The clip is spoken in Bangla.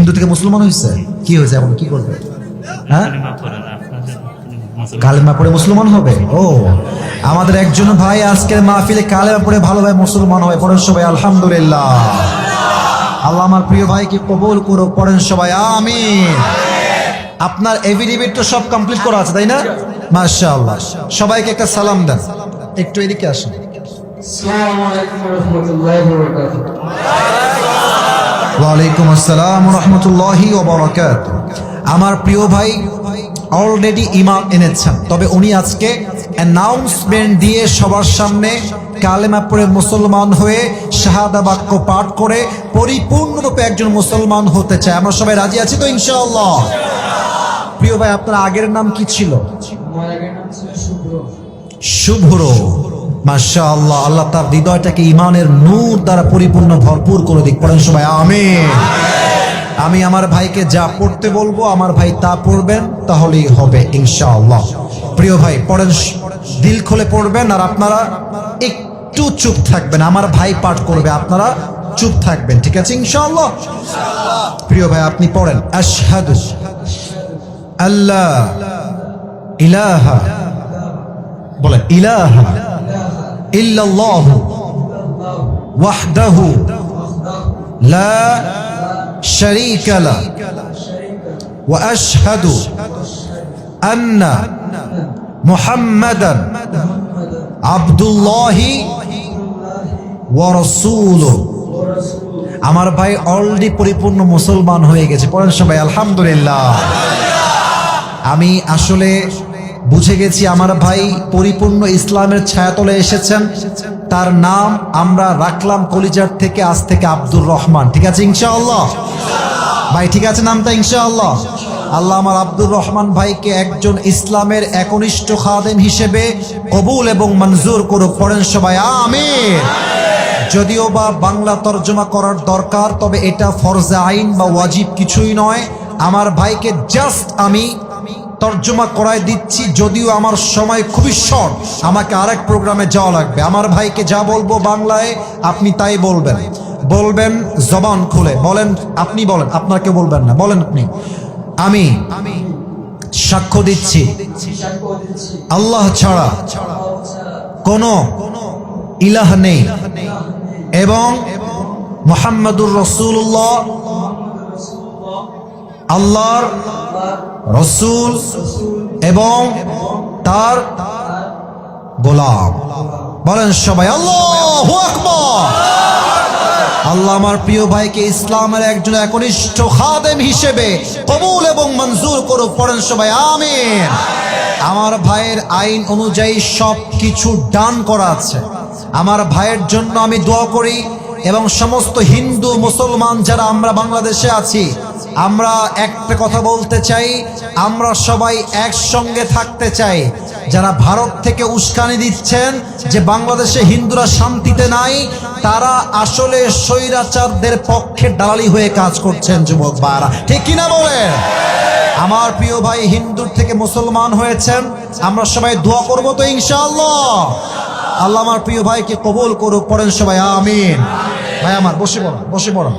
হিন্দু থেকে মুসলমান হয়েছে, কি হয়েছে এখন কি করবে? হ্যাঁ, কালেমা পড়ে মুসলমান হবে। ও, আমাদের একজন ভাই আজকের মাহফিলে কালেমা পড়ে ভালোভাবে মুসলমান হয়। পড়েন সবাই আলহামদুলিল্লাহ। আল্লাহ আমার প্রিয় ভাইকে কবুল করো, পড়েন সবাই আমিন। আপনার এফিডেভিট তো সব কমপ্লিট করা আছে তাই না? মাশাআল্লাহ। সবাইকে একটা সালাম দেন, একটু এদিকে আসেন। আসসালামু আলাইকুম ওয়া রাহমাতুল্লাহি ওয়া বারাকাতুহু। ওয়ালাইকুম আসসালাম ওয়া রাহমাতুল্লাহি ওয়া বারাকাতুহু। আমার প্রিয় ভাই অলরেডি ঈমান এনেছেন, তবে উনি আজকে অ্যানাউন্সমেন্ট দিয়ে সবার সামনে কালেমা পড়ে মুসলমান হয়ে শাহাদা বাক্য পাঠ করে পরিপূর্ণরূপে একজন মুসলমান হতে চায়। আমরা সবাই রাজি আছি তো ইনশাআল্লাহ? প্রিয় ভাই, আপনার আগের নাম কি ছিল? আমার আগের নাম ছিল শুভ্র। শুভ্র, মাশাআল্লাহ। আল্লাহ তার হৃদয়টাকে ঈমানের নূর দ্বারা পরিপূর্ণ ভরপুর করে দিক। পড়েন সবাই আমিন। আমি আমার ভাইকে যা পড়তে বলবো আমার ভাই তা পড়বেন, তাহলেই হবে ইনশাআল্লাহ। প্রিয় ভাই পড়েন, দিল খুলে পড়বেন, আর আপনারা একটু চুপ থাকবেন। আমার ভাই পাঠ করবে, আপনারা চুপ থাকবেন, ঠিক আছে ইনশাআল্লাহ? প্রিয় ভাই আপনি পড়েন, আশহাদু আল্লাহ ইলাহা, বলেন ইলাহা ইল্লাল্লাহু ওয়াহদাহু লা শারীকা লাহু ওয়া আশহাদু আন্না মুহাম্মাদান আবদুল্লাহি ওয়া রাসূলুহু। আমার ভাই অলরেডি পরিপূর্ণ মুসলমান হয়ে গেছে। পড়েন সবাই আলহামদুলিল্লাহ। আমি আসলে বুঝে গেছি আমার ভাই পরিপূর্ণ ইসলামের ছায়াতলে এসেছেন। তার নাম আমরা রাখলাম কলিজার থেকে, আজ থেকে আব্দুর রহমান। ঠিক আছে ইনশাআল্লাহ ভাই? ঠিক আছে নামটা ইনশাআল্লাহ? আল্লাহ আমার আব্দুর রহমান ভাইকে একজন ইসলামের একনিষ্ঠ খাদেম হিসেবে কবুল এবং মঞ্জুর করুক। পড়েন সবাই আমিন। যদিও বা বাংলা তর্জমা করার দরকার, তবে এটা ফরজে আইন বা ওয়াজিব কিছুই নয়। আমার ভাইকে জাস্ট আমি তর্জমা করায় দিচ্ছি, যদিও আমার সময় খুবই শর্ট, আমাকে আরেক প্রোগ্রামে যাওয়া লাগবে। আমার ভাইকে যা বলবো বাংলায় আপনি তাই বলবেন, বলবেন জবান খুলে। বলেন, আপনি বলেন, আপনাকে বলবেন না, বলেন আপনি। আমি সাক্ষ্য দিচ্ছি আল্লাহ ছাড়া কোনো ইলাহ নেই এবং মুহাম্মাদুর রাসূলুল্লাহ আল্লাহর রাসূল এবং তার গোলাম। বলেন সবাই আল্লাহু আকবার। আল্লাহ আমার প্রিয় ভাইকে ইসলামের একজন একনিষ্ঠ খাদেম হিসেবে কবুল এবং মঞ্জুর করুক। পড়েন সবাই আমিন। আমার ভাইয়ের আইন অনুযায়ী সব কিছু ডান করা আছে। আমার ভাইয়ের জন্য আমি দোয়া করি, এবং সমস্ত হিন্দু মুসলমান যারা আমরা বাংলাদেশে আছি, আমরা একটা কথা বলতে চাই, আমরা সবাই একসঙ্গে থাকতে চাই। যারা ভারত থেকে উস্কানি দিচ্ছেন যে বাংলাদেশে হিন্দুরা শান্তিতে নাই, তারা আসলে স্বৈরাচারদের পক্ষে দালালি হয়ে কাজ করছেন যুবক ভাইরা, ঠিক কিনা বলেন? আমার প্রিয় ভাই হিন্দুর থেকে মুসলমান হয়েছেন, আমরা সবাই দোয়া করব তো ইনশাআল্লাহ? আল্লাহ আমার প্রিয় ভাইকে কবুল করুক। পড়েন সবাই আমিন। ভাই আমার বসে পড়ুন, বসে পড়ুন।